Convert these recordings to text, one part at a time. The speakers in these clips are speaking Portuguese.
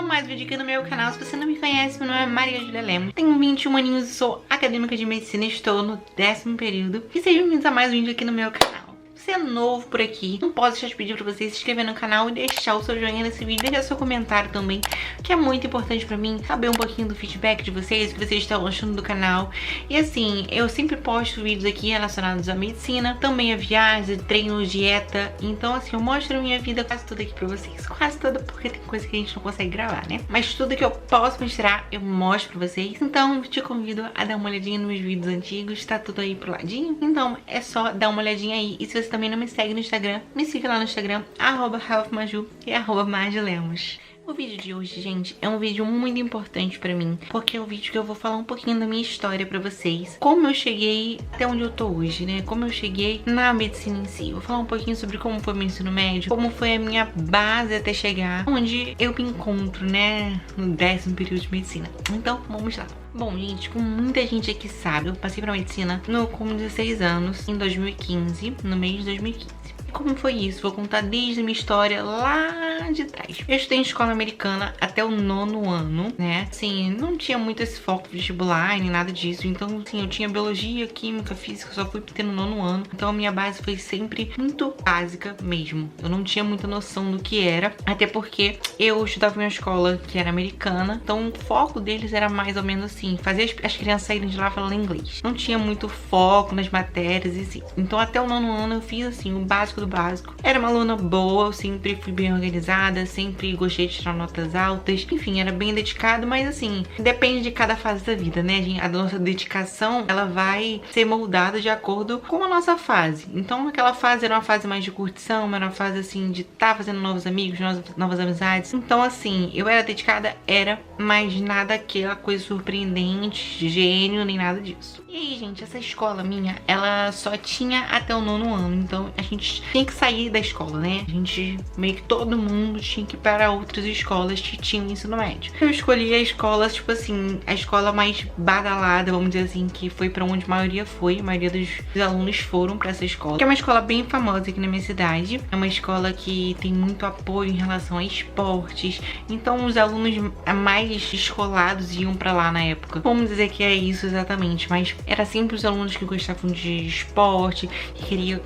mais um vídeo aqui no meu canal. Se você não me conhece, meu nome é Maria Júlia Lemos. Tenho 21 aninhos e sou acadêmica de medicina. Estou no 10º período. E sejam bem-vindos a mais um vídeo aqui no meu canal. Se é novo por aqui, não posso deixar de pedir pra você se inscrever no canal e deixar o seu joinha nesse vídeo, deixar seu comentário também, que é muito importante pra mim saber um pouquinho do feedback de vocês, o que vocês estão achando do canal. E assim, eu sempre posto vídeos aqui relacionados à medicina, também a viagem, treino, dieta. Então assim, eu mostro a minha vida quase toda aqui pra vocês, quase toda, porque tem coisa que a gente não consegue gravar, né? Mas tudo que eu posso mostrar, eu mostro pra vocês. Então te convido a dar uma olhadinha nos meus vídeos antigos, tá tudo aí pro ladinho. Então é só dar uma olhadinha aí. E se você também não me segue no Instagram, me siga lá no Instagram, @healthmaju e @marjolemos. O vídeo de hoje, gente, é um vídeo muito importante pra mim, porque é um vídeo que eu vou falar um pouquinho da minha história pra vocês. Como eu cheguei até onde eu tô hoje, né? Como eu cheguei na medicina em si. Vou falar um pouquinho sobre como foi meu ensino médio, como foi a minha base até chegar onde eu me encontro, né? No 10º período de medicina. Então, vamos lá. Bom, gente, como muita gente aqui sabe, eu passei pra medicina com 16 anos, em 2015, no mês de 2015. Como foi isso? Vou contar desde a minha história lá de trás. Eu estudei em escola americana até o 9º ano, né? Assim, não tinha muito esse foco vestibular nem nada disso. Então, assim, eu tinha biologia, química, física, só fui ter no 9º ano. Então, a minha base foi sempre muito básica mesmo. Eu não tinha muita noção do que era. Até porque eu estudava em uma escola que era americana. Então, o foco deles era mais ou menos assim, fazer as crianças saírem de lá falando inglês. Não tinha muito foco nas matérias e assim. Então, até o 9º ano eu fiz assim, o básico do básico. Era uma aluna boa, eu sempre fui bem organizada, sempre gostei de tirar notas altas. Enfim, era bem dedicado, mas assim, depende de cada fase da vida, né, gente? A nossa dedicação, ela vai ser moldada de acordo com a nossa fase. Então, aquela fase era uma fase mais de curtição, era uma fase assim de estar fazendo novos amigos, novas amizades. Então, assim, eu era dedicada, mas nada aquela coisa surpreendente, gênio, nem nada disso. E aí, gente, essa escola minha, ela só tinha até o 9º ano, então a gente tinha que sair da escola, né? A gente, meio que todo mundo tinha que ir para outras escolas que tinham ensino médio. Eu escolhi a escola, tipo assim, a escola mais badalada, vamos dizer assim, que foi pra onde a maioria foi, a maioria dos alunos foram pra essa escola, que é uma escola bem famosa aqui na minha cidade. É uma escola que tem muito apoio em relação a esportes, então os alunos mais descolados iam pra lá na época. Vamos dizer que é isso exatamente, mas era sempre os alunos que gostavam de esporte, que queriam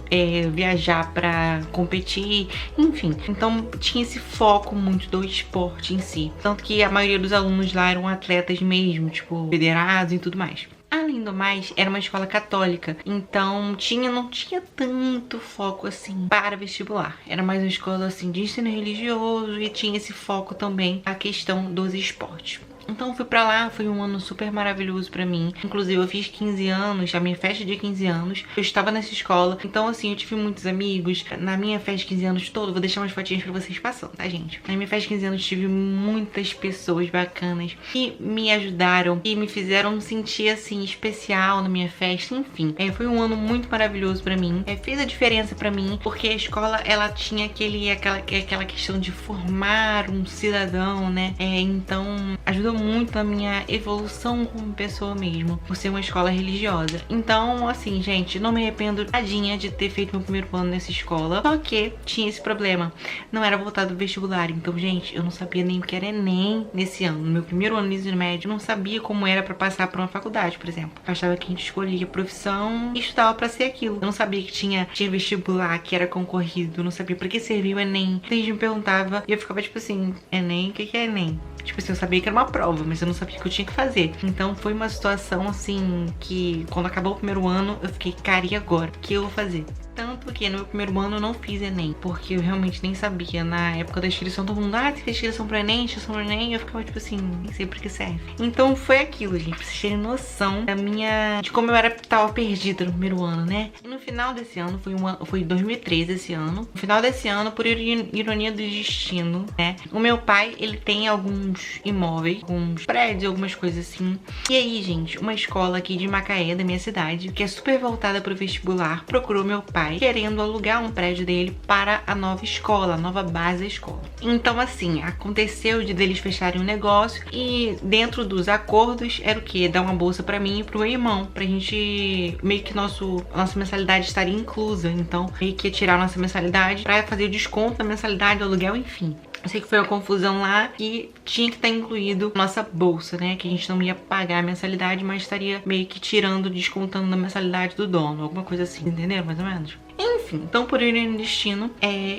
viajar pra competir, enfim. Então tinha esse foco muito do esporte em si. Tanto que a maioria dos alunos lá eram atletas mesmo, tipo, federados e tudo mais. Além do mais, era uma escola católica, então não tinha tanto foco assim para vestibular. Era mais uma escola assim de ensino religioso e tinha esse foco também a questão dos esportes. Então fui pra lá, foi um ano super maravilhoso pra mim. Inclusive eu fiz 15 anos, a minha festa de 15 anos, eu estava nessa escola. Então assim, eu tive muitos amigos. Na minha festa de 15 anos toda, vou deixar umas fotinhas pra vocês passando, tá, gente? Na minha festa de 15 anos tive muitas pessoas bacanas que me ajudaram e me fizeram sentir assim, especial na minha festa, enfim. Foi um ano muito maravilhoso pra mim. Fez a diferença pra mim, porque a escola, ela tinha aquela questão de formar um cidadão, né? Então ajudou muito na minha evolução como pessoa mesmo, por ser uma escola religiosa. Então, assim, gente, não me arrependo tadinha de ter feito meu primeiro ano nessa escola, só que tinha esse problema, não era voltado ao vestibular. Então, gente, eu não sabia nem o que era ENEM nesse ano. No meu primeiro ano de ensino médio, eu não sabia como era pra passar pra uma faculdade, por exemplo. Eu achava que a gente escolhia profissão e estudava pra ser aquilo. Eu não sabia que tinha vestibular, que era concorrido, eu não sabia pra que servia o ENEM. A gente me perguntava e eu ficava tipo assim, ENEM, o que é ENEM? Tipo assim, eu sabia que era uma prova, mas eu não sabia o que eu tinha que fazer. Então foi uma situação assim que quando acabou o primeiro ano eu fiquei, cara, e agora? O que eu vou fazer? Tanto que no meu primeiro ano eu não fiz ENEM, porque eu realmente nem sabia. Na época da inscrição, todo mundo, você fez inscrição pro ENEM, inscrição pro ENEM, e eu ficava tipo assim, nem sei pra que serve. Então foi aquilo, gente, pra vocês terem noção de como eu tava perdida no primeiro ano, né? E no final desse ano, foi 2013 esse ano. No final desse ano, por ironia do destino, né? O meu pai, ele tem alguns imóveis, alguns prédios, algumas coisas assim. E aí, gente, uma escola aqui de Macaé, da minha cidade, que é super voltada pro vestibular, procurou meu pai querendo alugar um prédio dele para a nova escola, a nova base da escola. Então, assim, aconteceu de deles fecharem um negócio e dentro dos acordos era o quê? Dar uma bolsa pra mim e pro meu irmão, pra gente meio que nossa mensalidade estaria inclusa. Então, meio que ia tirar a nossa mensalidade pra fazer o desconto da mensalidade do aluguel, enfim. Eu sei que foi uma confusão lá e tinha que estar incluído nossa bolsa, né? Que a gente não ia pagar a mensalidade, mas estaria meio que tirando, descontando da mensalidade do dono. Alguma coisa assim, entenderam? Mais ou menos. Enfim, então por ir no destino,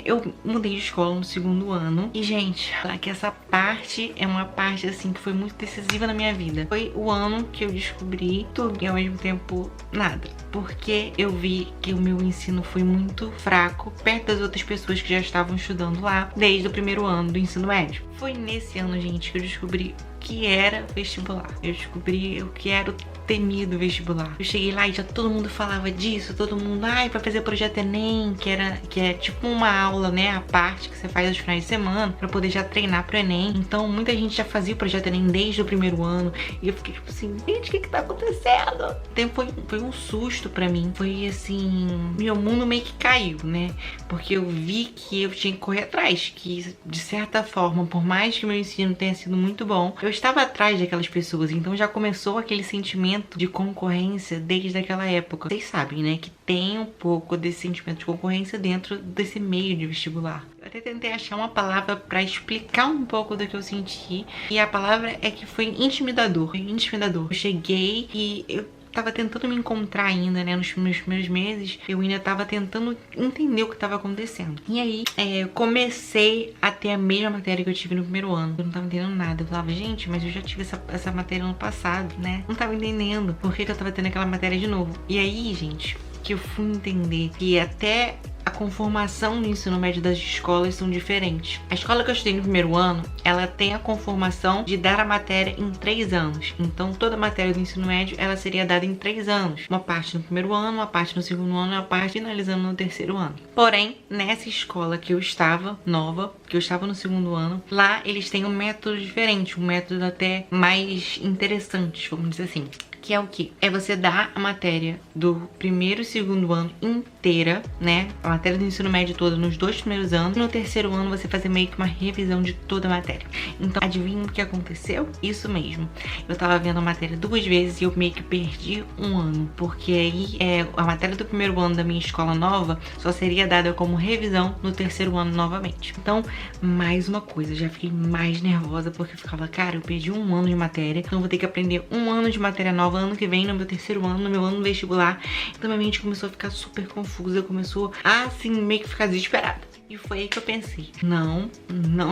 eu mudei de escola no segundo ano. E, gente, falar que essa parte é uma parte, assim, que foi muito decisiva na minha vida. Foi o ano que eu descobri tudo e ao mesmo tempo nada. Porque eu vi que o meu ensino foi muito fraco perto das outras pessoas que já estavam estudando lá desde o primeiro ano do ensino médio. Foi nesse ano, gente, que eu descobri o que era vestibular. Eu descobri o que era o temido vestibular. Eu cheguei lá e já todo mundo falava disso, todo mundo, ai, vai fazer projeto Enem, que é tipo uma aula, né, a parte que você faz aos finais de semana pra poder já treinar pro Enem. Então muita gente já fazia o projeto Enem desde o primeiro ano e eu fiquei tipo assim, gente, o que tá acontecendo? Então foi um susto pra mim, foi assim, meu mundo meio que caiu, né, porque eu vi que eu tinha que correr atrás, que de certa forma, por mais que meu ensino tenha sido muito bom, eu estava atrás daquelas pessoas, então já começou aquele sentimento de concorrência desde aquela época. Vocês sabem, né, que tem um pouco desse sentimento de concorrência dentro desse meio de vestibular. Eu até tentei achar uma palavra pra explicar um pouco do que eu senti, e a palavra é que foi intimidador. Foi intimidador. Eu cheguei e eu tava tentando me encontrar ainda, né, nos meus primeiros meses, eu ainda tava tentando entender o que tava acontecendo. E aí, eu comecei a ter a mesma matéria que eu tive no primeiro ano. Eu não tava entendendo nada. Eu falava, gente, mas eu já tive essa matéria no passado, né? Não tava entendendo por que eu tava tendo aquela matéria de novo. E aí, gente, que eu fui entender que até a conformação no ensino médio das escolas são diferentes. A escola que eu estudei no primeiro ano, ela tem a conformação de dar a matéria em 3 anos. Então, toda a matéria do ensino médio, ela seria dada em 3 anos. Uma parte no primeiro ano, uma parte no segundo ano e uma parte finalizando no terceiro ano. Porém, nessa escola que eu estava, nova, que eu estava no segundo ano, lá eles têm um método diferente, um método até mais interessante, vamos dizer assim. Que é o que? É você dar a matéria do primeiro e segundo ano inteira, né? A matéria do ensino médio toda nos 2 primeiros anos. E no terceiro ano você fazer meio que uma revisão de toda a matéria. Então, adivinha o que aconteceu? Isso mesmo. Eu tava vendo a matéria 2 vezes e eu meio que perdi um ano. Porque aí, a matéria do primeiro ano da minha escola nova só seria dada como revisão no terceiro ano novamente. Então, mais uma coisa, eu já fiquei mais nervosa porque eu ficava, cara, eu perdi um ano de matéria. Então, eu vou ter que aprender um ano de matéria nova ano que vem, no meu terceiro ano, no meu ano vestibular. Então minha mente começou a ficar super confusa, começou a assim meio que ficar desesperada. E foi aí que eu pensei, não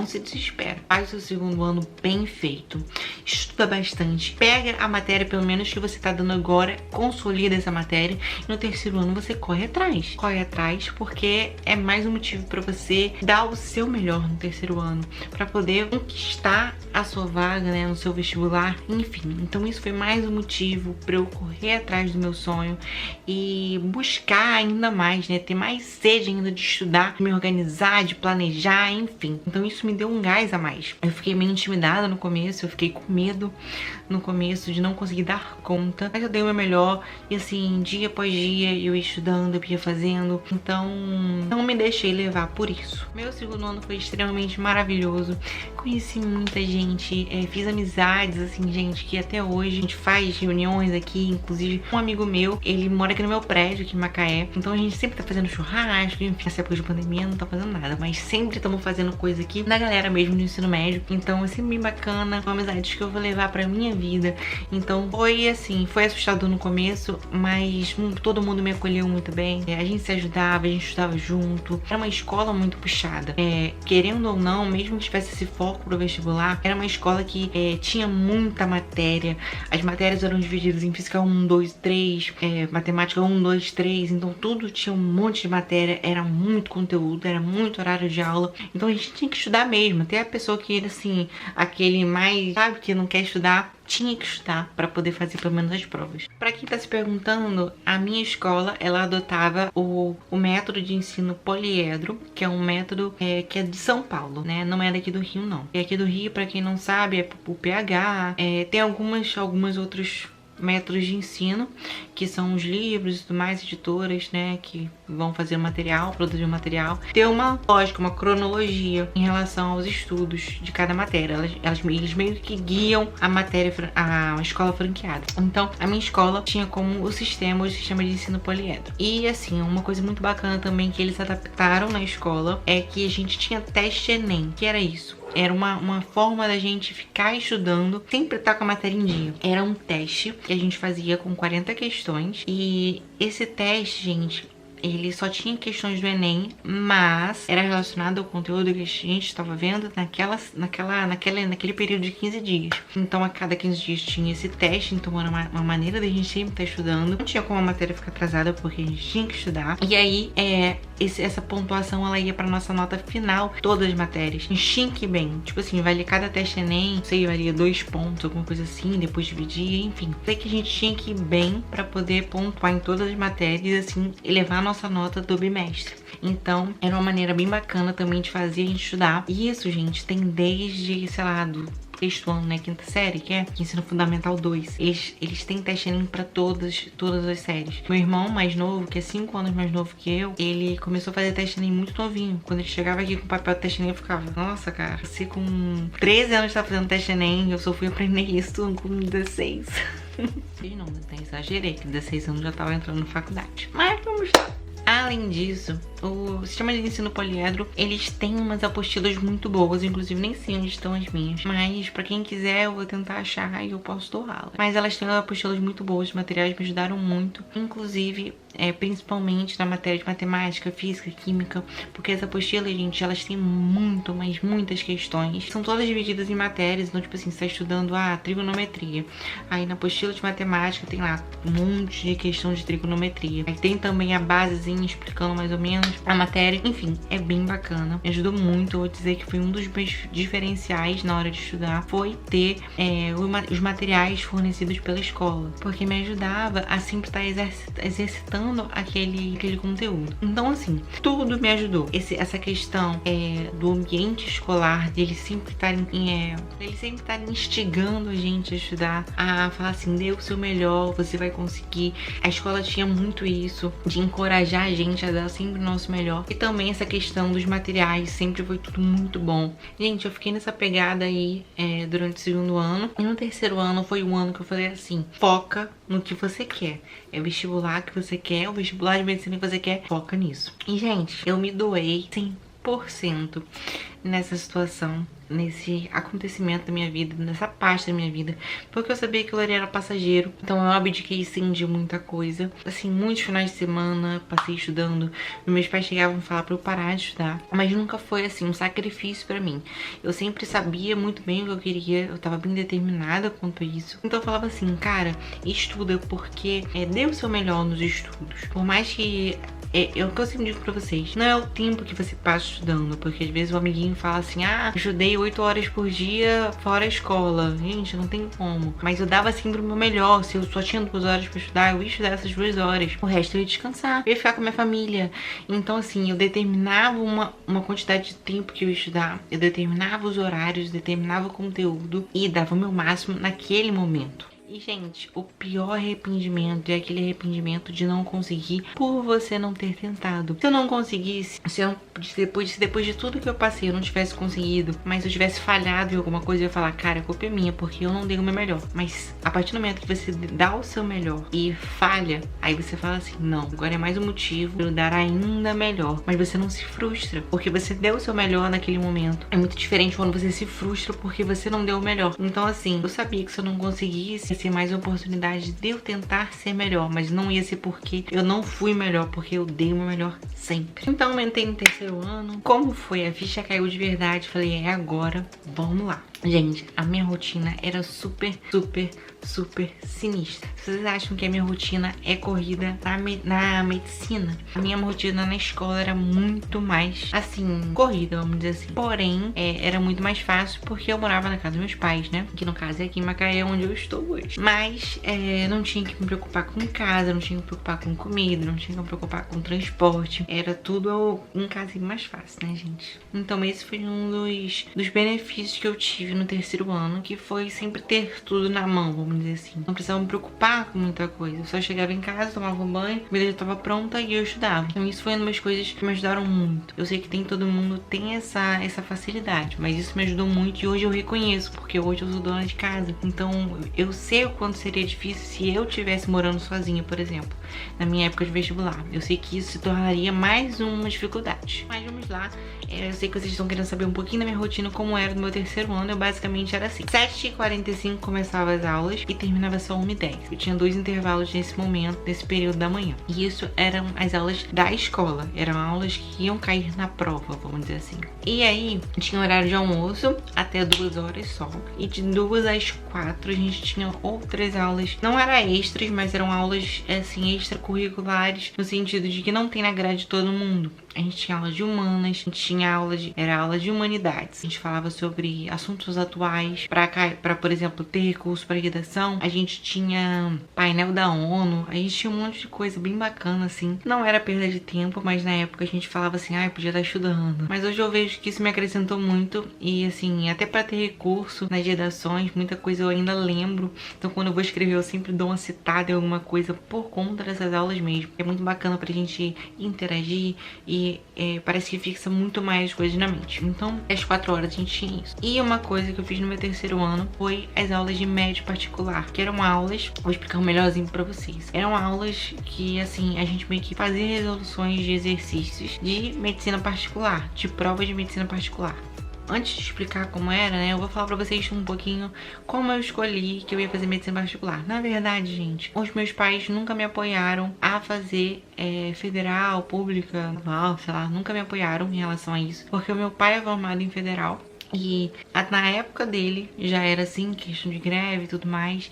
se desespera. Faz o seu segundo ano bem feito, estuda bastante, pega a matéria pelo menos que você tá dando agora, consolida essa matéria e no terceiro ano você corre atrás. Corre atrás porque é mais um motivo pra você dar o seu melhor no terceiro ano, pra poder conquistar a sua vaga, né, no seu vestibular, enfim. Então isso foi mais um motivo pra eu correr atrás do meu sonho e buscar ainda mais, né, ter mais sede ainda de estudar, de me organizar, de planejar, enfim. Então isso me deu um gás a mais. Eu fiquei meio intimidada no começo, eu fiquei com medo no começo de não conseguir dar conta, mas eu dei o meu melhor e assim, dia após dia eu ia estudando, eu ia fazendo, então não me deixei levar por isso. Meu segundo ano foi extremamente maravilhoso, conheci muita gente, fiz amizades, assim, gente, que até hoje a gente faz reuniões aqui, inclusive um amigo meu, ele mora aqui no meu prédio, aqui em Macaé, então a gente sempre tá fazendo churrasco, enfim, nessa época de pandemia não tá fazendo nada, mas sempre estamos fazendo coisa aqui da galera mesmo do ensino médio, então é sempre bem bacana, são amizades que eu vou levar pra minha vida. Então foi assim, foi assustador no começo, mas todo mundo me acolheu muito bem, a gente se ajudava, a gente estudava junto, era uma escola muito puxada, querendo ou não, mesmo que tivesse esse foco pro vestibular, era uma escola que tinha muita matéria, as matérias eram divididas em física 1, 2, 3, matemática 1, 2, 3, então tudo tinha um monte de matéria, era muito conteúdo, era muito horário de aula, então a gente tinha que estudar mesmo, até a pessoa que assim, aquele mais, sabe, que não quer estudar, tinha que estudar para poder fazer pelo menos as provas. Para quem tá se perguntando, a minha escola, ela adotava o método de ensino poliedro, que é um método que é de São Paulo, né? Não é daqui do Rio, não. E aqui do Rio, para quem não sabe, é o PH, tem algumas outros métodos de ensino, que são os livros e tudo mais, editoras, né, que vão fazer o material, produzir o material, ter uma lógica, uma cronologia em relação aos estudos de cada matéria. Eles meio que guiam a matéria, a escola franqueada. Então, a minha escola tinha como o sistema de ensino poliedro. E assim, uma coisa muito bacana também que eles adaptaram na escola é que a gente tinha teste Enem. Que era isso? Era uma forma da gente ficar estudando, sempre estar com a matéria em dia. Era um teste que a gente fazia com 40 questões. E esse teste, gente, ele só tinha questões do Enem, mas era relacionado ao conteúdo que a gente estava vendo naquele período de 15 dias. Então, a cada 15 dias tinha esse teste, então era uma maneira da gente sempre estar estudando. Não tinha como a matéria ficar atrasada, porque a gente tinha que estudar. E aí, essa pontuação, ela ia pra nossa nota final, todas as matérias. A gente tinha que ir bem. Tipo assim, valia cada teste Enem, não sei, valia 2 pontos, alguma coisa assim, depois dividia, enfim. Sei que a gente tinha que ir bem pra poder pontuar em todas as matérias, assim, elevar a nossa nota do bimestre. Então, era uma maneira bem bacana também de fazer a gente estudar. E isso, gente, tem desde, sei lá, do sexto ano, né, quinta série, que é ensino fundamental 2. Eles têm teste Enem pra todas as séries. Meu irmão mais novo, que é 5 anos mais novo que eu, ele começou a fazer teste Enem muito novinho. Quando ele chegava aqui com o papel de teste Enem, eu ficava, nossa, cara, você com 13 anos tá fazendo teste Enem, eu só fui aprender isso com 16. Não, exagerei, que 16 anos já tava entrando na faculdade. Mas vamos lá. Além disso, o sistema de ensino poliedro, eles têm umas apostilas muito boas, inclusive nem sei onde estão as minhas, mas pra quem quiser eu vou tentar achar e eu posso doá-las. Mas elas têm apostilas muito boas, os materiais me ajudaram muito, inclusive principalmente na matéria de matemática, física, química, porque as apostilas, gente, elas têm muito, mas muitas questões. São todas divididas em matérias, então tipo assim, você tá estudando trigonometria. Aí na apostila de matemática tem lá um monte de questão de trigonometria. Aí tem também a basezinha explicando mais ou menos a matéria. Enfim, é bem bacana. Me ajudou muito. Eu vou dizer que foi um dos meus diferenciais na hora de estudar. Foi ter os materiais fornecidos pela escola. Porque me ajudava a sempre estar exercitando aquele conteúdo. Então, assim, tudo me ajudou. Essa questão do ambiente escolar, de eles sempre estarem instigando a gente a estudar, a falar assim, dê o seu melhor, você vai conseguir. A escola tinha muito isso, de encorajar a gente a dar sempre o nosso melhor. E também essa questão dos materiais, sempre foi tudo muito bom. Gente, eu fiquei nessa pegada aí durante o segundo ano. E no terceiro ano foi o ano que eu falei assim, foca no que você quer. É o vestibular que você quer, o vestibular de medicina que você quer, foca nisso. E, gente, eu me doei 100% nessa situação, nesse acontecimento da minha vida, nessa parte da minha vida, porque eu sabia que eu era passageiro. Então eu abdiquei sim de muita coisa, assim, muitos finais de semana passei estudando. Meus pais chegavam a falar pra eu parar de estudar, mas nunca foi assim um sacrifício pra mim. Eu sempre sabia muito bem o que eu queria, eu tava bem determinada quanto a isso. Então eu falava assim, cara, estuda, porque dê o seu melhor nos estudos. Por mais que é o que eu sempre digo pra vocês, não é o tempo que você passa estudando, porque às vezes o amiguinho fala assim, estudei 8 horas por dia fora a escola. Gente, não tem como. Mas eu dava sempre o meu melhor. Se eu só tinha 2 horas pra estudar, eu ia estudar essas 2 horas. O resto eu ia descansar, eu ia ficar com a minha família. Então, assim, eu determinava uma quantidade de tempo que eu ia estudar, eu determinava os horários, determinava o conteúdo e dava o meu máximo naquele momento. E, gente, o pior arrependimento é aquele arrependimento de não conseguir por você não ter tentado. Se eu não conseguisse, depois de tudo que eu passei, eu não tivesse conseguido, mas eu tivesse falhado em alguma coisa, eu ia falar, cara, a culpa é minha, porque eu não dei o meu melhor. Mas a partir do momento que você dá o seu melhor e falha, aí você fala assim, não, agora é mais um motivo para eu dar ainda melhor. Mas você não se frustra, porque você deu o seu melhor naquele momento. É muito diferente quando você se frustra porque você não deu o melhor. Então, assim, eu sabia que se eu não conseguisse, ser mais uma oportunidade de eu tentar ser melhor, mas não ia ser porque eu não fui melhor, porque eu dei o meu melhor sempre. Então eu entrei no terceiro ano, como foi? A ficha caiu de verdade, falei, é agora, vamos lá. Gente, a minha rotina era super sinistra. Vocês acham que a minha rotina é corrida na medicina? A minha rotina na escola era muito mais, assim, corrida, vamos dizer assim. Porém, era muito mais fácil porque eu morava na casa dos meus pais, né? Que no caso é aqui em Macaé, onde eu estou hoje. Mas não tinha que me preocupar com casa, não tinha que me preocupar com comida, não tinha que me preocupar com transporte. Era tudo em casa mais fácil, né, gente? Então esse foi um dos benefícios que eu tive tive no terceiro ano, que foi sempre ter tudo na mão, vamos dizer assim. Não precisava me preocupar com muita coisa. Eu só chegava em casa, tomava um banho, a comida já estava pronta e eu estudava. Então isso foi uma das coisas que me ajudaram muito. Eu sei que todo mundo tem essa facilidade, mas isso me ajudou muito e hoje eu reconheço, porque hoje eu sou dona de casa. Então eu sei o quanto seria difícil se eu estivesse morando sozinha, por exemplo, na minha época de vestibular. Eu sei que isso se tornaria mais uma dificuldade. Mas vamos lá. Eu sei que vocês estão querendo saber um pouquinho da minha rotina, como era no meu terceiro ano. Eu basicamente era assim: 7h45 começava as aulas e terminava só 1h10. Eu tinha 2 intervalos nesse momento, nesse período da manhã. E isso eram as aulas da escola. Eram aulas que iam cair na prova, vamos dizer assim. E aí, tinha horário de almoço até 2 horas só. E de 2 às 4 a gente tinha outras aulas. Não eram extras, mas eram aulas, assim, extracurriculares, no sentido de que não tem na grade de todo mundo. A gente tinha aula de humanas, a gente tinha aula de humanidades. A gente falava sobre assuntos atuais. Pra, por exemplo, ter recurso para redação, a gente tinha painel da ONU. A gente tinha um monte de coisa bem bacana, assim. Não era perda de tempo, mas na época a gente falava assim, podia estar estudando. Mas hoje eu vejo que isso me acrescentou muito. E assim, até para ter recurso nas redações, muita coisa eu ainda lembro. Então quando eu vou escrever, eu sempre dou uma citada em alguma coisa por conta dessas aulas mesmo. É muito bacana pra gente interagir e parece que fixa muito mais coisas na mente. Então, às 4 horas a gente tinha isso. E uma coisa que eu fiz no meu terceiro ano foi as aulas de médio particular, que eram aulas, vou explicar melhorzinho pra vocês. Eram aulas que, assim, a gente meio que fazia resoluções de exercícios de medicina particular, de provas de medicina particular. Antes de explicar como era, né, eu vou falar pra vocês um pouquinho como eu escolhi que eu ia fazer medicina particular. Na verdade, gente, os meus pais nunca me apoiaram a fazer federal, pública, sei lá, nunca me apoiaram em relação a isso, porque o meu pai é formado em federal. E na época dele já era assim, questão de greve e tudo mais.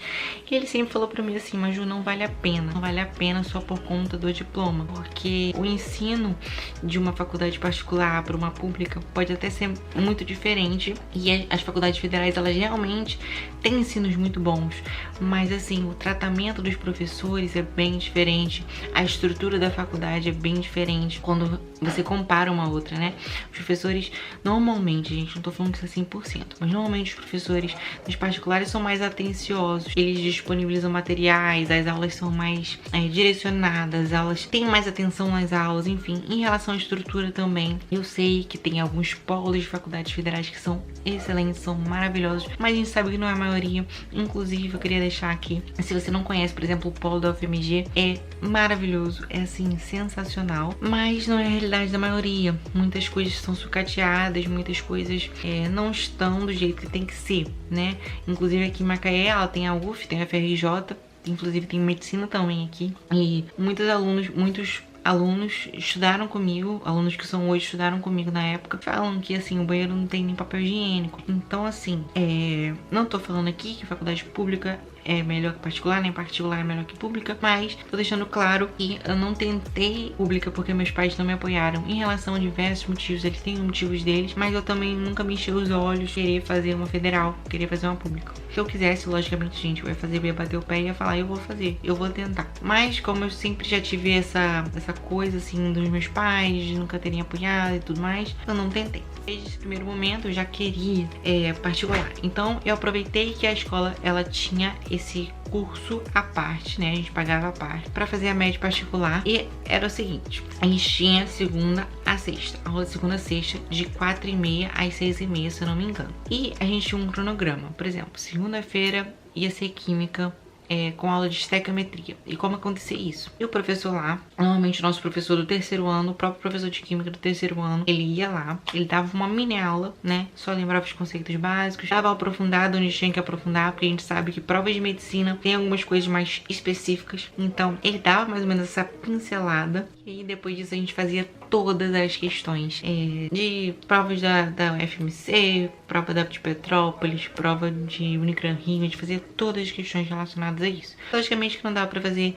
E ele sempre falou pra mim assim, Maju, não vale a pena. Não vale a pena só por conta do diploma. Porque o ensino de uma faculdade particular para uma pública pode até ser muito diferente. E as faculdades federais, elas realmente têm ensinos muito bons. Mas assim, o tratamento dos professores é bem diferente. A estrutura da faculdade é bem diferente quando você compara uma outra, né? Os professores, normalmente, gente, não tô falando que isso é 100%, mas normalmente os professores dos particulares são mais atenciosos, eles disponibilizam materiais, as aulas são mais direcionadas, as aulas têm mais atenção nas aulas, enfim. Em relação à estrutura também, eu sei que tem alguns polos de faculdades federais que são excelentes, são maravilhosos, mas a gente sabe que não é a maioria. Inclusive, eu queria deixar aqui, se você não conhece, por exemplo, o polo da UFMG, é maravilhoso, é assim, sensacional, mas não é a realidade da maioria. Muitas coisas são sucateadas, muitas coisas não estão do jeito que tem que ser, né? Inclusive aqui em Macaé, ela tem a UF, tem a FRJ, inclusive tem medicina também aqui, e muitos alunos estudaram comigo, alunos que são hoje estudaram comigo na época, falam que assim, o banheiro não tem nem papel higiênico. Então assim, não tô falando aqui que faculdade pública é melhor que particular, nem particular é melhor que pública, mas tô deixando claro que eu não tentei pública porque meus pais não me apoiaram em relação a diversos motivos, eles têm motivos deles, mas eu também nunca me enchi os olhos querer fazer uma federal, querer fazer uma pública. Se eu quisesse, logicamente, gente, eu ia fazer, eu ia bater o pé e ia falar, eu vou fazer, eu vou tentar. Mas como eu sempre já tive essa coisa assim dos meus pais, de nunca terem apoiado e tudo mais, eu não tentei. Desde esse primeiro momento eu já queria particular. Então eu aproveitei que a escola ela tinha esse curso à parte, né? A gente pagava à parte pra fazer a média particular. E era o seguinte, a gente tinha segunda a sexta, aula de segunda a sexta, de 4h30 às 6h30, se eu não me engano. E a gente tinha um cronograma, por exemplo, segunda-feira ia ser química, com aula de estequiometria. E como acontecia isso? E o professor lá, normalmente o nosso professor do terceiro ano, o próprio professor de química do terceiro ano, ele ia lá, ele dava uma mini aula, né? Só lembrava os conceitos básicos, dava aprofundado onde tinha que aprofundar, porque a gente sabe que provas de medicina tem algumas coisas mais específicas. Então, ele dava mais ou menos essa pincelada. E aí, depois disso, a gente fazia todas as questões de provas da UFMC, prova de Petrópolis, prova de Unicran Rio, a gente fazia todas as questões relacionadas a isso. Logicamente que não dava pra fazer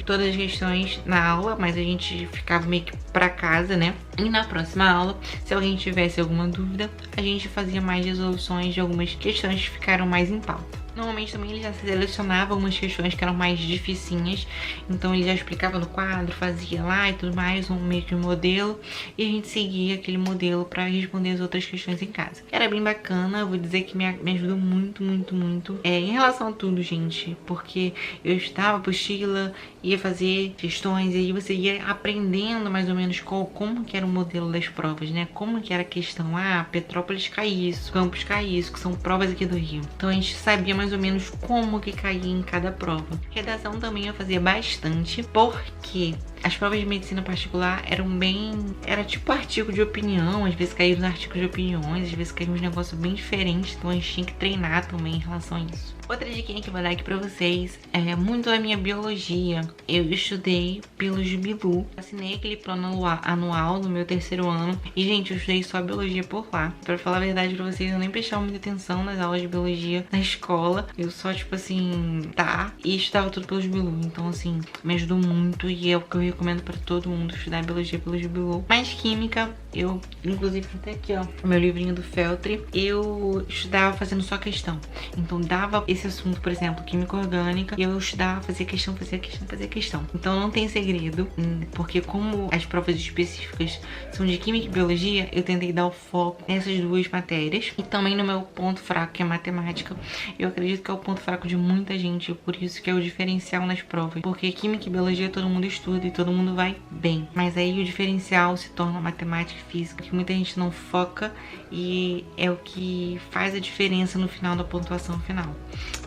todas as questões na aula, mas a gente ficava meio que pra casa, né? E na próxima aula, se alguém tivesse alguma dúvida, a gente fazia mais resoluções de algumas questões que ficaram mais em pauta. Normalmente também ele já selecionava algumas questões que eram mais dificinhas, então ele já explicava no quadro, fazia lá e tudo mais, um meio que um modelo, e a gente seguia aquele modelo para responder as outras questões em casa. Era bem bacana, eu vou dizer que me ajudou muito, muito, muito. Em relação a tudo, gente, porque eu estudava apostila, ia fazer questões, e aí você ia aprendendo mais ou menos como que era o modelo das provas, né? Como que era a questão, Petrópolis cai isso, Campos cai isso, que são provas aqui do Rio. Então a gente sabia mais ou menos como que caía em cada prova. Redação também eu fazia bastante, porque as provas de medicina particular era tipo artigo de opinião, às vezes caíam nos artigos de opiniões, às vezes caíam uns negócios bem diferentes, então a gente tinha que treinar também em relação a isso. Outra dica que eu vou dar aqui pra vocês é muito da minha biologia. Eu estudei pelo Jubilu, assinei aquele plano anual no meu terceiro ano e, gente, eu estudei só biologia por lá. Pra falar a verdade pra vocês, eu nem prestava muita atenção nas aulas de biologia na escola. Eu só, tipo assim, e estudava tudo pelo Jubilu. Então, assim, me ajudou muito e é o que eu recomendo pra todo mundo, estudar biologia pelo Jubilu. Mas química, eu, inclusive, até aqui, ó, o meu livrinho do Feltri, eu estudava fazendo só questão. Então, dava esse assunto, por exemplo, química orgânica, e eu estudava, fazia questão. Então, não tem segredo, porque como as provas específicas são de química e biologia, eu tentei dar o foco nessas duas matérias. E também no meu ponto fraco, que é matemática. Eu acredito que é o ponto fraco de muita gente, por isso que é o diferencial nas provas. Porque química e biologia todo mundo estuda e todo mundo vai bem. Mas aí o diferencial se torna matemática e física, que muita gente não foca e é o que faz a diferença no final da pontuação final.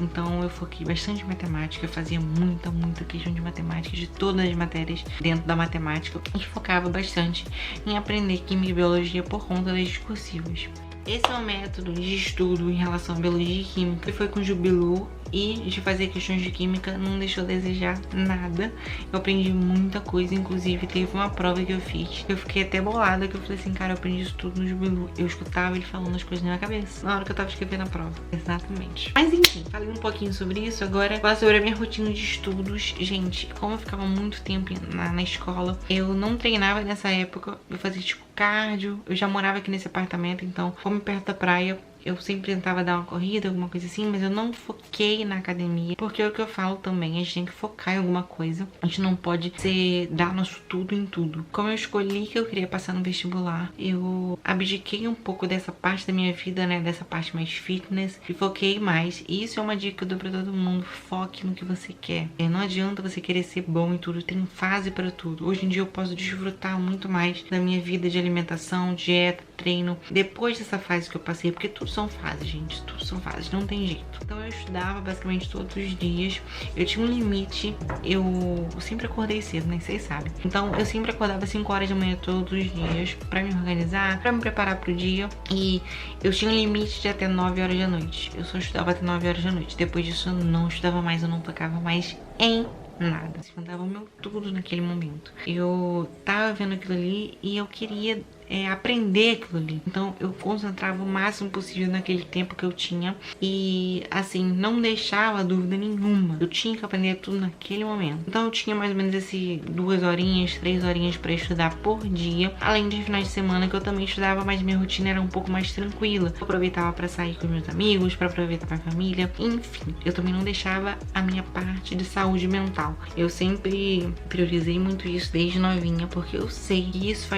Então eu foquei bastante em matemática, eu fazia muita questão de matemática, de todas as matérias dentro da matemática, e focava bastante em aprender química e biologia por conta das discursivas. Esse é o método de estudo em relação à biologia e química, que foi com o Jubilu, e de fazer questões de química não deixou a desejar nada. Eu aprendi muita coisa, inclusive teve uma prova que eu fiz, eu fiquei até bolada, que eu falei assim, cara, eu aprendi isso tudo no Jubilu. Eu escutava ele falando as coisas na minha cabeça, na hora que eu tava escrevendo a prova. Exatamente. Mas enfim, falei um pouquinho sobre isso, agora falar sobre a minha rotina de estudos. Gente, como eu ficava muito tempo na escola, eu não treinava nessa época, eu fazia tipo cardio, eu já morava aqui nesse apartamento, então como perto da praia, eu sempre tentava dar uma corrida, alguma coisa assim, mas eu não foquei na academia, porque é o que eu falo também, a gente tem que focar em alguma coisa, a gente não pode dar nosso tudo em tudo. Como eu escolhi que eu queria passar no vestibular, eu abdiquei um pouco dessa parte da minha vida, né, dessa parte mais fitness, e foquei mais. E isso é uma dica que eu dou pra todo mundo: foque no que você quer. Não adianta você querer ser bom em tudo, tem fase pra tudo. Hoje em dia eu posso desfrutar muito mais da minha vida de alimentação, dieta, treino, depois dessa fase que eu passei, porque tudo são fases, gente, tudo são fases, não tem jeito. Então eu estudava basicamente todos os dias, eu tinha um limite, eu sempre acordei cedo, né, vocês sabem. Então eu sempre acordava 5 horas da manhã todos os dias pra me organizar, pra me preparar pro dia, e eu tinha um limite de até 9 horas da noite. Eu só estudava até 9 horas da noite, depois disso eu não estudava mais, eu não tocava mais em nada. Eu dava o meu tudo naquele momento. Eu tava vendo aquilo ali e eu queria aprender aquilo ali. Então eu concentrava o máximo possível naquele tempo que eu tinha e, assim, não deixava dúvida nenhuma. Eu tinha que aprender tudo naquele momento. Então eu tinha mais ou menos 2 horinhas, 3 horinhas pra estudar por dia, além de finais de semana que eu também estudava, mas minha rotina era um pouco mais tranquila. Eu aproveitava pra sair com meus amigos, pra aproveitar com a família, enfim. Eu também não deixava a minha parte de saúde mental. Eu sempre priorizei muito isso desde novinha, porque eu sei que isso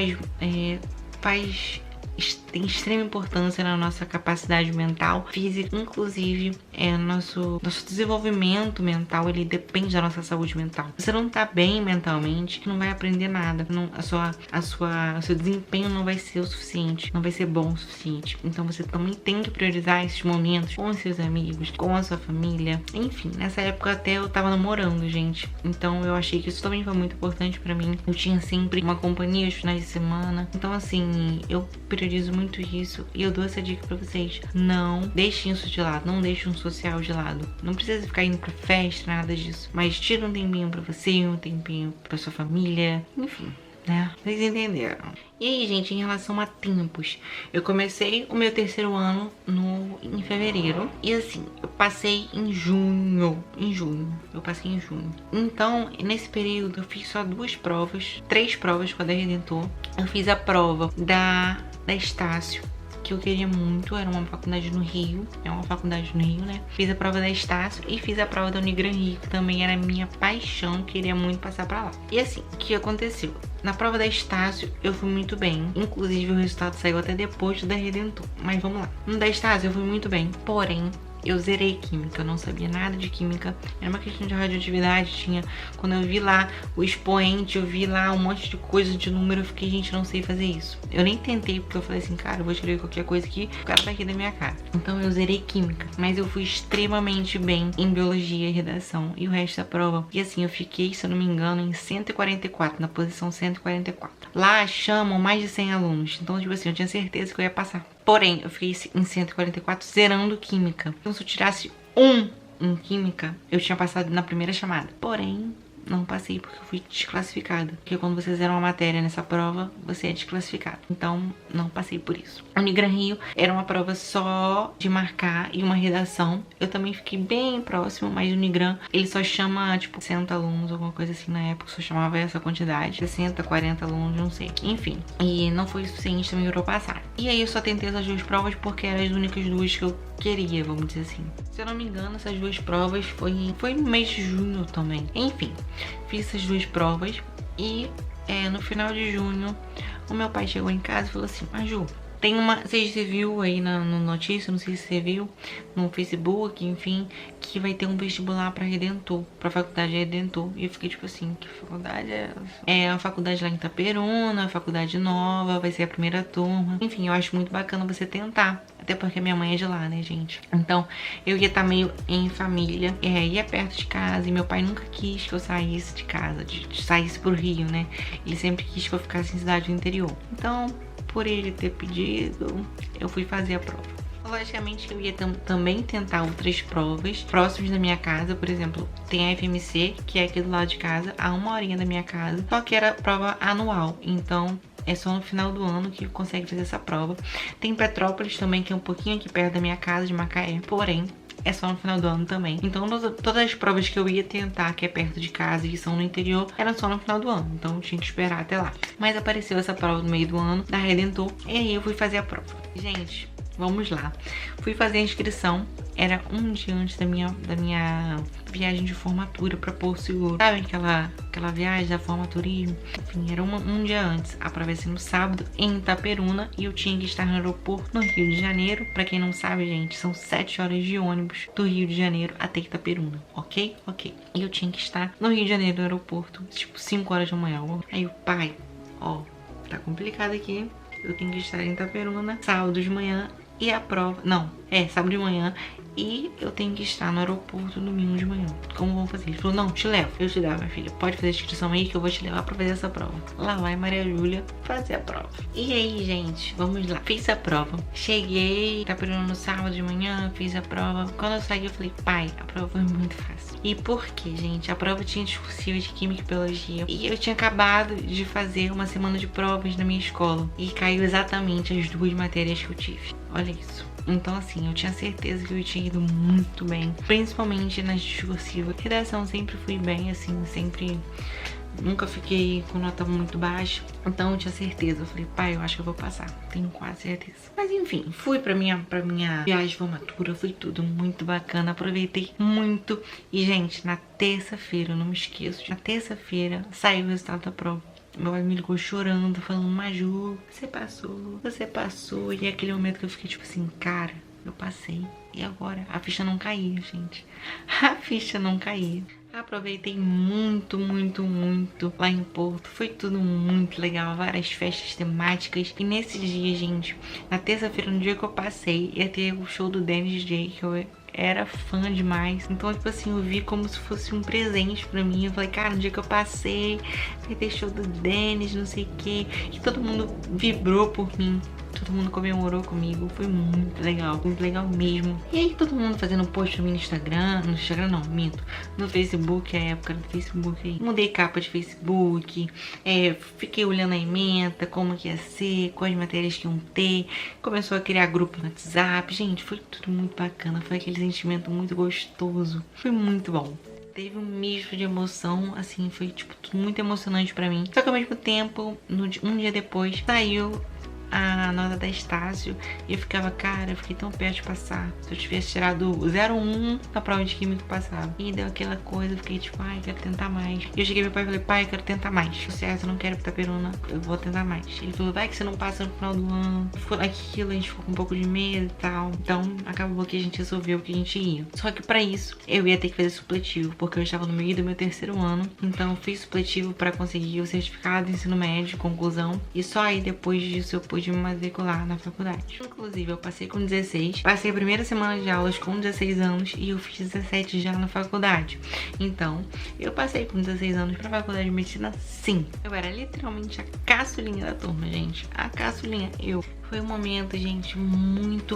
tem extrema importância na nossa capacidade mental, física, inclusive nosso desenvolvimento mental, ele depende da nossa saúde mental. Se você não tá bem mentalmente, não vai aprender nada, o seu desempenho não vai ser o suficiente, não vai ser bom o suficiente. Então você também tem que priorizar esses momentos com os seus amigos, com a sua família, enfim. Nessa época até eu tava namorando, gente, então eu achei que isso também foi muito importante pra mim. Eu tinha sempre uma companhia aos finais de semana, então assim, eu priorizo muito isso e eu dou essa dica pra vocês: não deixem isso de lado, não deixem um social de lado. Não precisa ficar indo pra festa, nada disso, mas tira um tempinho pra você, um tempinho pra sua família, enfim, né? Vocês entenderam. E aí, gente, em relação a tempos, eu comecei o meu terceiro ano em fevereiro. E assim, eu passei em junho. Eu passei em junho. Então, nesse período, eu fiz só 3 provas com a da Redentor. Eu fiz a prova da Estácio, que eu queria muito, era uma faculdade no Rio. É uma faculdade no Rio, né? Fiz a prova da Estácio e fiz a prova da Unigran Rio, que também era minha paixão, queria muito passar pra lá. E assim, o que aconteceu? Na prova da Estácio eu fui muito bem. Inclusive o resultado saiu até depois da Redentor. Mas vamos lá. No da Estácio eu fui muito bem. Porém, eu zerei química, eu não sabia nada de química. Era uma questão de radioatividade, tinha... Quando eu vi lá o expoente, eu vi lá um monte de coisa de número, eu fiquei, gente, não sei fazer isso. Eu nem tentei, porque eu falei assim, cara, eu vou tirar qualquer coisa aqui, o cara tá aqui da minha cara. Então eu zerei química, mas eu fui extremamente bem em biologia e redação e o resto da prova. E assim, eu fiquei, se eu não me engano, em 144, na posição 144. Lá chamam mais de 100 alunos, então tipo assim, eu tinha certeza que eu ia passar. Porém, eu fiquei em 144 zerando química. Então se eu tirasse um em química, eu tinha passado na primeira chamada. Porém, não passei porque eu fui desclassificada. Porque quando você zera uma matéria nessa prova, você é desclassificado. Então, não passei por isso. A Unigran Rio era uma prova só de marcar e uma redação. Eu também fiquei bem próximo, mas o Unigran, ele só chama, tipo, 60 alunos, alguma coisa assim na época. Só chamava essa quantidade. 60, 40 alunos, não sei. Enfim. E não foi suficiente também para eu passar. E aí eu só tentei essas duas provas porque eram as únicas duas que eu queria, vamos dizer assim. Se eu não me engano, essas duas provas foi no mês de junho também. Enfim, fiz essas duas provas e no final de junho o meu pai chegou em casa e falou assim, Maju, tem uma... Você viu aí no notícia, não sei se você viu, no Facebook, enfim, que vai ter um vestibular pra Redentor, pra faculdade Redentor. E eu fiquei tipo assim, que faculdade é essa? É a faculdade lá em Itaperuna, a faculdade nova, vai ser a primeira turma. Enfim, eu acho muito bacana você tentar. Até porque minha mãe é de lá, né, gente? Então, eu ia estar meio em família, ia perto de casa. E meu pai nunca quis que eu saísse de casa, saísse pro Rio, né? Ele sempre quis que eu ficasse em cidade do interior. Então, por ele ter pedido, eu fui fazer a prova. Logicamente eu ia também tentar outras provas próximas da minha casa. Por exemplo, tem a FMC, que é aqui do lado de casa, a 1 horinha da minha casa. Só que era prova anual, então é só no final do ano que consegue fazer essa prova. Tem Petrópolis também, que é um pouquinho aqui perto da minha casa, de Macaé. Porém, é só no final do ano também. Então todas as provas que eu ia tentar, que é perto de casa e que são no interior, eram só no final do ano. Então eu tinha que esperar até lá. Mas apareceu essa prova no meio do ano, da Redentor, e aí eu fui fazer a prova. Gente, vamos lá. Fui fazer a inscrição, era um dia antes da minha viagem de formatura pra Porto Seguro. Sabe aquela viagem da formaturismo? Enfim, era um dia antes. A prova ia ser no sábado em Itaperuna e eu tinha que estar no aeroporto no Rio de Janeiro. Pra quem não sabe, gente, são 7 horas de ônibus do Rio de Janeiro até Itaperuna, ok? Ok. E eu tinha que estar no Rio de Janeiro, no aeroporto, tipo 5 horas da manhã. Aí o pai, ó, tá complicado aqui. Eu tenho que estar em Itaperuna sábado de manhã e a prova... Não, sábado de manhã e eu tenho que estar no aeroporto domingo de manhã. Como vão fazer? Ele falou, não, te levo. Eu te levo, minha filha. Pode fazer a inscrição aí que eu vou te levar pra fazer essa prova. Lá vai Maria Júlia fazer a prova. E aí, gente, vamos lá. Fiz a prova. Cheguei, Itaperuna no sábado de manhã, fiz a prova. Quando eu saí, eu falei, pai, a prova foi muito fácil. E por quê, gente? A prova tinha discursiva de Química e Biologia. E eu tinha acabado de fazer uma semana de provas na minha escola. E caiu exatamente as duas matérias que eu tive. Olha isso. Então, assim, eu tinha certeza que eu tinha ido muito bem, principalmente nas discursivas. Redação sempre fui bem, assim, sempre... Nunca fiquei com nota muito baixa. Então eu tinha certeza. Eu falei, pai, eu acho que eu vou passar. Tenho quase certeza. Mas enfim, fui pra minha viagem de formatura. Foi tudo muito bacana. Aproveitei muito. E, gente, na terça-feira, eu não me esqueço. Na terça-feira saiu o resultado da prova. Meu pai me ligou chorando, falando, Maju, você passou, você passou. E é aquele momento que eu fiquei tipo assim, cara, eu passei. E agora? A ficha não caía, gente. A ficha não caía. Aproveitei muito, muito, muito lá em Porto. Foi tudo muito legal, várias festas temáticas. E nesse dia, gente, na terça-feira, no dia que eu passei, ia ter o show do Dennis DJ, que eu era fã demais. Então, tipo assim, eu vi como se fosse um presente pra mim. Eu falei, cara, no dia que eu passei, vai ter show do Dennis, não sei o que. E todo mundo vibrou por mim. Todo mundo comemorou comigo, foi muito legal mesmo. E aí todo mundo fazendo post no Instagram, não, minto, no Facebook, a época do Facebook aí. Mudei capa de Facebook, fiquei olhando a ementa, como que ia ser, quais matérias que iam ter. Começou a criar grupo no WhatsApp, gente, foi tudo muito bacana, foi aquele sentimento muito gostoso, foi muito bom. Teve um misto de emoção, assim, foi tipo tudo muito emocionante pra mim. Só que ao mesmo tempo, um dia depois, saiu a nota da Estácio e eu ficava, cara, eu fiquei tão perto de passar. Se eu tivesse tirado 0,1 na prova de química, passava. E deu aquela coisa, eu fiquei tipo, ai, quero tentar mais. E eu cheguei pro meu pai e falei, pai, eu quero tentar mais. Certo, eu não quero Itaperuna, eu vou tentar mais. Ele falou, vai que você não passa no final do ano. Ficou aquilo, a gente ficou com um pouco de medo e tal. Então, acabou que a gente resolveu que a gente ia. Só que pra isso, eu ia ter que fazer supletivo, porque eu estava no meio do meu terceiro ano. Então, eu fiz supletivo pra conseguir o certificado de ensino médio, conclusão. E só aí, depois disso, eu pude me matricular na faculdade. Inclusive, eu passei com 16. Passei a primeira semana de aulas com 16 anos e eu fiz 17 já na faculdade. Então, eu passei com 16 anos pra faculdade de medicina, sim. Eu era literalmente a caçulinha da turma, gente. A caçulinha, eu. Foi um momento, gente, muito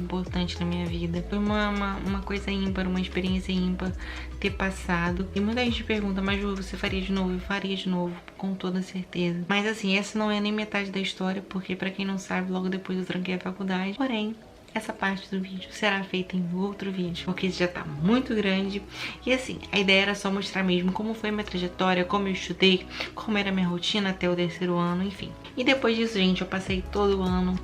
importante na minha vida. Foi uma coisa ímpar, uma experiência ímpar ter passado. E muita gente pergunta, mas Ju, você faria de novo? Eu faria de novo, com toda certeza. Mas assim, essa não é nem metade da história, porque pra quem não sabe, logo depois eu tranquei a faculdade. Porém, essa parte do vídeo será feita em outro vídeo, porque esse já tá muito grande. E assim, a ideia era só mostrar mesmo como foi minha trajetória, como eu estudei, como era minha rotina até o terceiro ano, enfim. E depois disso, gente, eu passei todo o ano,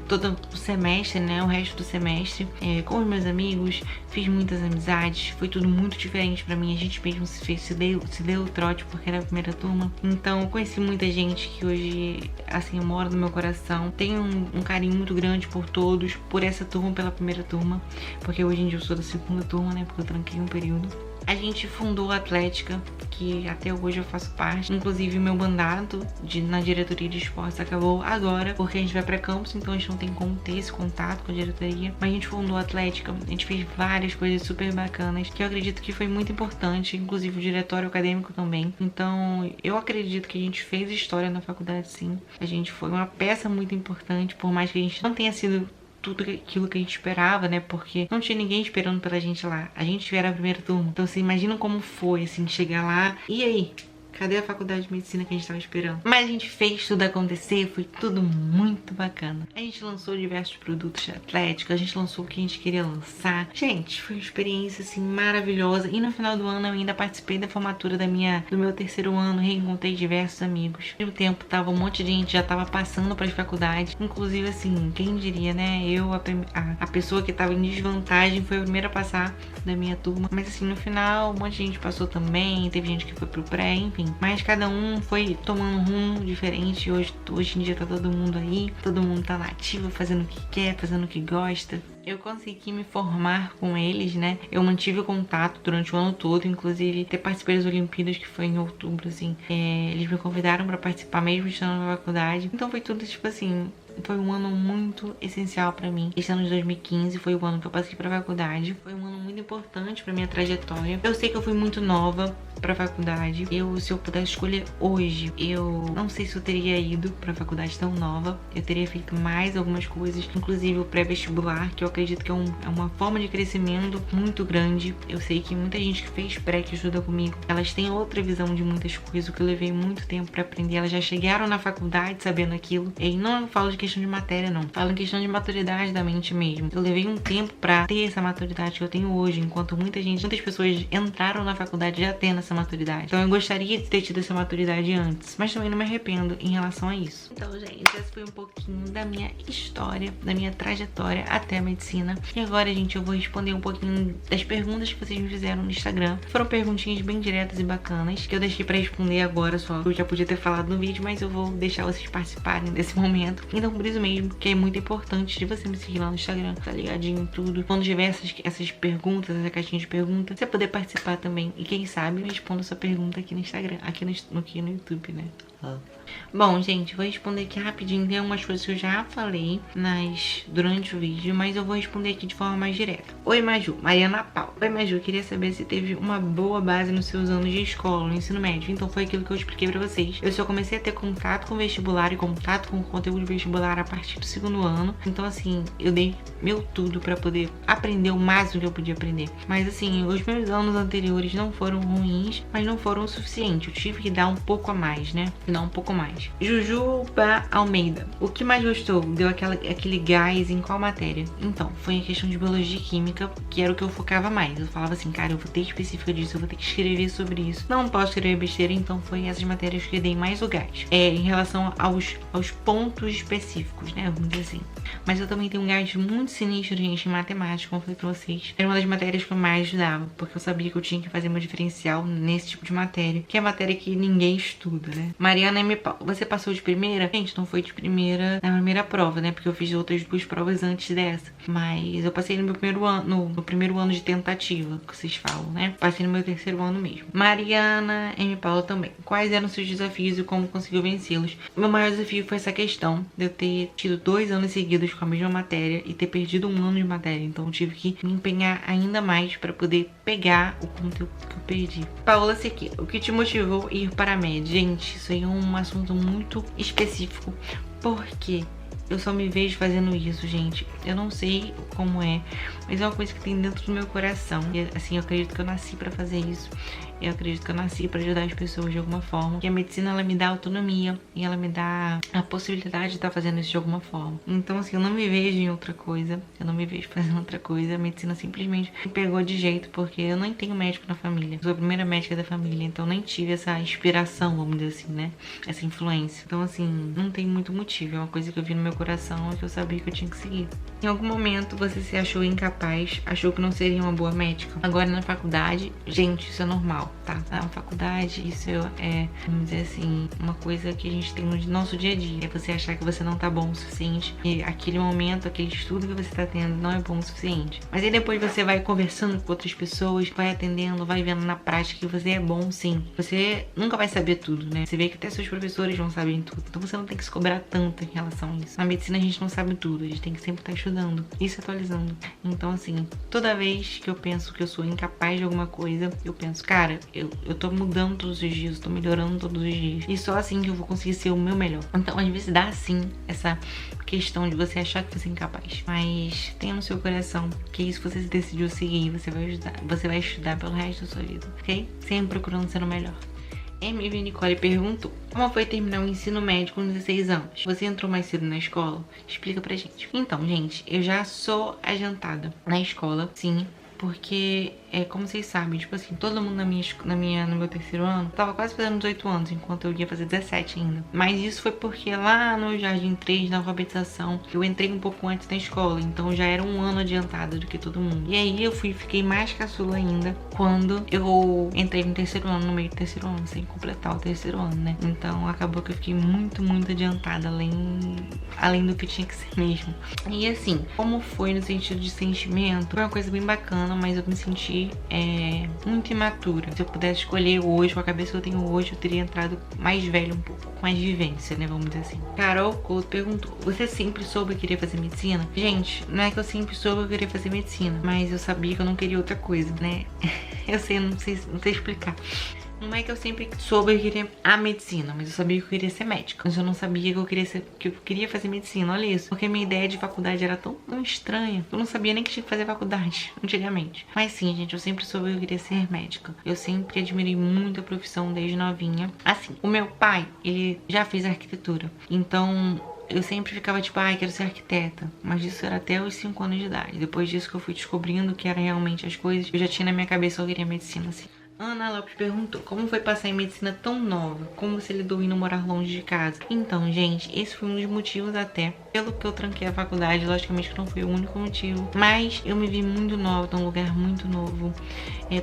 todo o semestre, né, o resto do semestre, com os meus amigos, fiz muitas amizades, foi tudo muito diferente pra mim. A gente mesmo se deu o trote porque era a primeira turma. Então, eu conheci muita gente que hoje, assim, mora no meu coração. Tenho um carinho muito grande por todos, por essa turma, pela primeira turma, porque hoje em dia eu sou da segunda turma, né, porque eu tranquei um período. A gente fundou a Atlética, que até hoje eu faço parte. Inclusive, meu mandato na diretoria de esportes acabou agora, porque a gente vai pra campus, então a gente não tem como ter esse contato com a diretoria. Mas a gente fundou a Atlética, a gente fez várias coisas super bacanas, que eu acredito que foi muito importante, inclusive o diretório acadêmico também. Então, eu acredito que a gente fez história na faculdade, sim. A gente foi uma peça muito importante, por mais que a gente não tenha sido tudo aquilo que a gente esperava, né? Porque não tinha ninguém esperando pela gente lá. A gente era a primeira turma. Então, vocês imaginam como foi, assim, chegar lá. E aí? Cadê a faculdade de medicina que a gente tava esperando? Mas a gente fez tudo acontecer, foi tudo muito bacana. A gente lançou diversos produtos de Atlética, a gente lançou o que a gente queria lançar. Gente, foi uma experiência, assim, maravilhosa. E no final do ano eu ainda participei da formatura do meu terceiro ano, reencontrei diversos amigos. No mesmo tempo, tava um monte de gente, já tava passando para as faculdades. Inclusive, assim, quem diria, né? Eu, a pessoa que tava em desvantagem, foi a primeira a passar da minha turma. Mas assim, no final, um monte de gente passou também, teve gente que foi pro pré, enfim. Mas cada um foi tomando um rumo diferente. Hoje em dia tá todo mundo aí, todo mundo tá na ativa, fazendo o que quer, fazendo o que gosta. Eu consegui me formar com eles, né? Eu mantive o contato durante o ano todo, inclusive até participei das Olimpíadas, que foi em outubro, assim. Eles me convidaram pra participar mesmo estando na faculdade. Então foi tudo, tipo assim, foi um ano muito essencial pra mim. Esse ano de 2015 foi o ano que eu passei pra faculdade. Foi um ano muito importante pra minha trajetória. Eu sei que eu fui muito nova pra faculdade. Se eu pudesse escolher hoje, eu não sei se eu teria ido pra faculdade tão nova. Eu teria feito mais algumas coisas, inclusive o pré-vestibular, que eu acredito que é uma forma de crescimento muito grande. Eu sei que muita gente que fez pré, que estuda comigo, elas têm outra visão de muitas coisas, o que eu levei muito tempo pra aprender. Elas já chegaram na faculdade sabendo aquilo. E não falo de questão de matéria, não. Falo em questão de maturidade da mente mesmo. Eu levei um tempo pra ter essa maturidade que eu tenho hoje, enquanto muitas pessoas entraram na faculdade já tendo essa maturidade. Então eu gostaria de ter tido essa maturidade antes, mas também não me arrependo em relação a isso. Então, gente, esse foi um pouquinho da minha história, da minha trajetória até a medicina. E agora, gente, eu vou responder um pouquinho das perguntas que vocês me fizeram no Instagram. Foram perguntinhas bem diretas e bacanas, que eu deixei pra responder agora só. Eu já podia ter falado no vídeo, mas eu vou deixar vocês participarem desse momento. Então, por isso mesmo, que é muito importante de você me seguir lá no Instagram, tá ligadinho em tudo. Quando tiver essas perguntas, essa caixinha de perguntas, você poder participar também. E quem sabe, eu respondo sua pergunta aqui no Instagram, aqui no YouTube, né? Bom, gente, vou responder aqui rapidinho. Tem algumas coisas que eu já falei durante o vídeo, mas eu vou responder aqui de forma mais direta. Oi, Maju. Mariana Paula. Oi, Maju. Queria saber se teve uma boa base nos seus anos de escola, no ensino médio. Então foi aquilo que eu expliquei pra vocês. Eu só comecei a ter contato com o vestibular e contato com o conteúdo vestibular a partir do segundo ano. Então, assim, eu dei meu tudo pra poder aprender o máximo que eu podia aprender. Mas, assim, os meus anos anteriores não foram ruins, mas não foram o suficiente. Eu tive que dar um pouco a mais, né? estudar um pouco mais. Jujuba Almeida. O que mais gostou? Deu aquele gás em qual matéria? Então, foi a questão de biologia e química, que era o que eu focava mais. Eu falava assim, cara, eu vou ter específica disso, eu vou ter que escrever sobre isso. Não posso escrever besteira, então foi essas matérias que eu dei mais o gás. Em relação aos pontos específicos, né? Vamos dizer assim. Mas eu também tenho um gás muito sinistro, gente, em matemática, como eu falei pra vocês. Era uma das matérias que eu mais estudava, porque eu sabia que eu tinha que fazer meu diferencial nesse tipo de matéria, que é a matéria que ninguém estuda, né? Mariana M. Paulo, você passou de primeira? Gente, não foi de primeira na primeira prova, né? Porque eu fiz outras 2 provas antes dessa. Mas eu passei no meu primeiro ano, no primeiro ano de tentativa, que vocês falam, né? Passei no meu 3º ano mesmo. Mariana M. Paulo também. Quais eram seus desafios e como conseguiu vencê-los? Meu maior desafio foi essa questão de eu ter tido 2 anos seguidos com a mesma matéria e ter perdido 1 ano de matéria. Então eu tive que me empenhar ainda mais para poder pegar o conteúdo que eu perdi. Paola Sequeira, o que te motivou a ir para a média? Gente, isso aí é um assunto muito específico, porque eu só me vejo fazendo isso, gente. Eu não sei como é, mas é uma coisa que tem dentro do meu coração. E assim, eu acredito que eu nasci pra fazer isso. Eu acredito que eu nasci pra ajudar as pessoas de alguma forma. E a medicina, ela me dá autonomia e ela me dá a possibilidade de estar fazendo isso de alguma forma. Então, assim, eu não me vejo em outra coisa. Eu não me vejo fazendo outra coisa. A medicina simplesmente me pegou de jeito, porque eu nem tenho médico na família. Eu sou a primeira médica da família, então nem tive essa inspiração, vamos dizer assim, né? Essa influência. Então, assim, não tem muito motivo. É uma coisa que eu vi no meu coração e que eu sabia que eu tinha que seguir. Em algum momento você se achou incapaz, achou que não seria uma boa médica? Agora na faculdade, gente, isso é normal, tá? Na faculdade, isso é, vamos dizer assim, uma coisa que a gente tem no nosso dia a dia. É você achar que você não tá bom o suficiente e aquele momento, aquele estudo que você tá tendo não é bom o suficiente. Mas aí depois você vai conversando com outras pessoas, vai atendendo, vai vendo na prática que você é bom sim. Você nunca vai saber tudo, né? Você vê que até seus professores não sabem tudo. Então você não tem que se cobrar tanto em relação a isso. Na medicina a gente não sabe tudo, a gente tem que sempre estar estudando e se atualizando. Então assim, toda vez que eu penso que eu sou incapaz de alguma coisa, eu penso, cara, eu tô mudando todos os dias, eu tô melhorando todos os dias. E só assim que eu vou conseguir ser o meu melhor. Então às vezes dá sim essa questão de você achar que você é incapaz. Mas tenha no seu coração que isso você decidiu seguir, você vai estudar pelo resto da sua vida, ok? Sempre procurando ser o melhor. MV Nicole perguntou: como foi terminar o ensino médio com 16 anos? Você entrou mais cedo na escola? Explica pra gente. Então, gente, eu já sou adiantada na escola, sim. Porque, como vocês sabem, tipo assim, todo mundo no meu 3º ano tava quase fazendo 18 anos, enquanto eu ia fazer 17 ainda. Mas isso foi porque lá no Jardim 3, na alfabetização, eu entrei um pouco antes na escola, então já era 1 ano adiantada do que todo mundo. E aí eu fiquei mais caçula ainda quando eu entrei no 3º ano, no meio do 3º ano, sem completar o 3º ano, né? Então acabou que eu fiquei muito, muito adiantada, além do que tinha que ser mesmo. E assim, como foi no sentido de sentimento, foi uma coisa bem bacana, mas eu me senti muito imatura. Se eu pudesse escolher hoje, com a cabeça que eu tenho hoje, eu teria entrado mais velho um pouco, com mais vivência, né, vamos dizer assim. Carol Couto perguntou: você sempre soube que queria fazer medicina? Gente, não é que eu sempre soube que eu queria fazer medicina, mas eu sabia que eu não queria outra coisa, né? Eu sei, não sei explicar. Não é que eu sempre soube que eu queria a medicina, mas eu sabia que eu queria ser médica. Mas eu não sabia que eu queria fazer medicina, olha isso. Porque a minha ideia de faculdade era tão estranha. Eu não sabia nem que tinha que fazer faculdade, antigamente. Mas sim, gente, eu sempre soube que eu queria ser médica. Eu sempre admirei muito a profissão desde novinha. Assim, o meu pai, ele já fez arquitetura. Então eu sempre ficava tipo, quero ser arquiteta. Mas isso era até os 5 anos de idade. Depois disso que eu fui descobrindo que era realmente as coisas, eu já tinha na minha cabeça que eu queria medicina, assim. Ana Lopes perguntou: como foi passar em medicina tão nova? Como você lidou indo morar longe de casa? Então, gente, esse foi um dos motivos até pelo que eu tranquei a faculdade. Logicamente que não foi o único motivo, mas eu me vi muito nova, num lugar muito novo.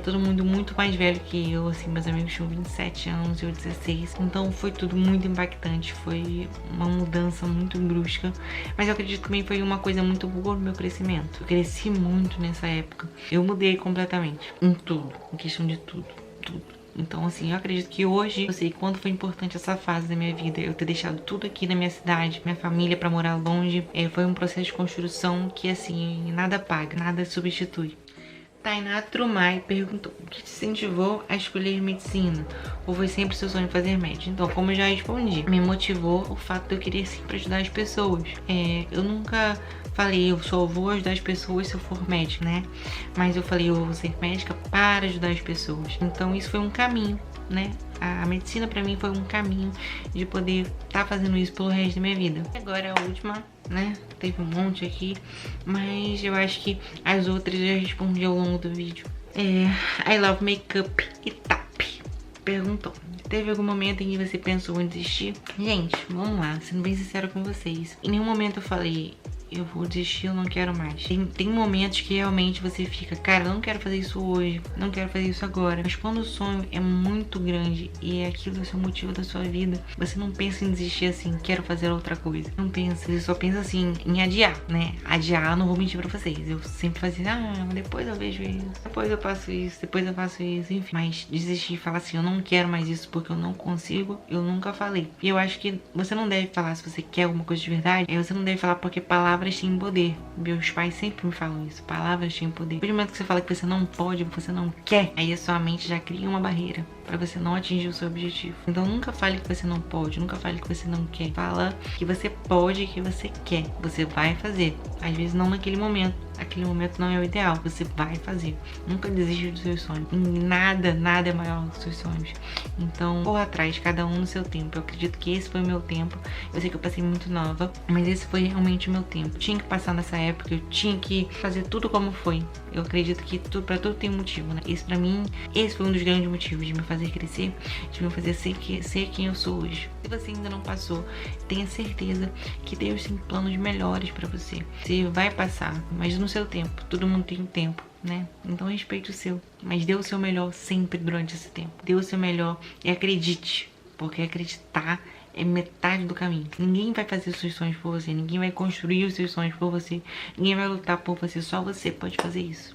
Todo mundo muito mais velho que eu, assim, meus amigos tinham 27 anos e eu 16. Então foi tudo muito impactante, foi uma mudança muito brusca. Mas eu acredito que também foi uma coisa muito boa no meu crescimento. Eu cresci muito nessa época. Eu mudei completamente, em tudo, em questão de tudo. Então assim, eu acredito que hoje eu sei quanto foi importante essa fase da minha vida. Eu ter deixado tudo aqui na minha cidade, minha família, pra morar longe. Foi um processo de construção que assim, nada paga, nada substitui. Tainá Trumai perguntou: o que te incentivou a escolher medicina? Ou foi sempre seu sonho fazer médico? Então, como eu já respondi, me motivou o fato de eu querer sempre ajudar as pessoas. Eu nunca falei, eu só vou ajudar as pessoas se eu for médica, né? Mas eu falei, eu vou ser médica para ajudar as pessoas. Então isso foi um caminho né? A medicina pra mim foi um caminho de poder estar fazendo isso pelo resto da minha vida. Agora a última, né? Teve um monte aqui, mas eu acho que as outras eu já respondi ao longo do vídeo. I love makeup e tap. Perguntou: teve algum momento em que você pensou em desistir? Gente, vamos lá, sendo bem sincero com vocês. Em nenhum momento eu falei, eu vou desistir, eu não quero mais. Tem momentos que realmente você fica, cara, eu não quero fazer isso hoje, não quero fazer isso agora. Mas quando o sonho é muito grande e é aquilo o seu motivo da sua vida, você não pensa em desistir assim, quero fazer outra coisa. Não pensa, você só pensa assim, em adiar, né? Adiar, não vou mentir pra vocês. Eu sempre fazia, depois eu vejo isso, depois eu faço isso, depois eu faço isso, enfim. Mas desistir e falar assim, eu não quero mais isso porque eu não consigo, eu nunca falei. E eu acho que você não deve falar se você quer alguma coisa de verdade, você não deve falar porque palavras têm poder. Meus pais sempre me falam isso. Palavras têm poder. No momento que você fala que você não pode, que você não quer, aí a sua mente já cria uma barreira pra você não atingir o seu objetivo. Então nunca fale que você não pode, nunca fale que você não quer. Fala que você pode e que você quer. Você vai fazer. Às vezes não naquele momento. Aquele momento não é o ideal. Você vai fazer. Nunca desista dos seus sonhos. Nada é maior que os seus sonhos. Então, corra atrás, cada um no seu tempo. Eu acredito que esse foi o meu tempo. Eu sei que eu passei muito nova, mas esse foi realmente o meu tempo. Eu tinha que passar nessa época, eu tinha que fazer tudo como foi. Eu acredito que pra tudo tem um motivo, né? Esse pra mim, esse foi um dos grandes motivos de me fazer crescer, de me fazer ser quem eu sou hoje. Se você ainda não passou, tenha certeza que Deus tem planos melhores pra você. Você vai passar, mas no seu tempo. Todo mundo tem um tempo, né? Então respeite o seu, mas dê o seu melhor sempre durante esse tempo. Dê o seu melhor e acredite, porque acreditar é metade do caminho. Ninguém vai fazer os seus sonhos por você, ninguém vai construir os seus sonhos por você, ninguém vai lutar por você, só você pode fazer isso.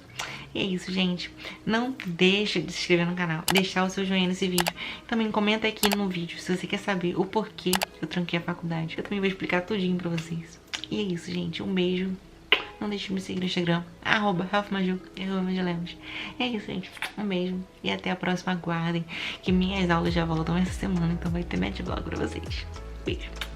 E é isso, gente. Não deixa de se inscrever no canal, deixar o seu joinha nesse vídeo. Também comenta aqui no vídeo se você quer saber o porquê eu tranquei a faculdade. Eu também vou explicar tudinho pra vocês. E é isso, gente. Um beijo. Não deixe de me seguir no Instagram, @RalphMaju e @MajuLemos. É isso, gente. Um beijo e até a próxima. Aguardem que minhas aulas já voltam essa semana, então vai ter match vlog pra vocês. Beijo.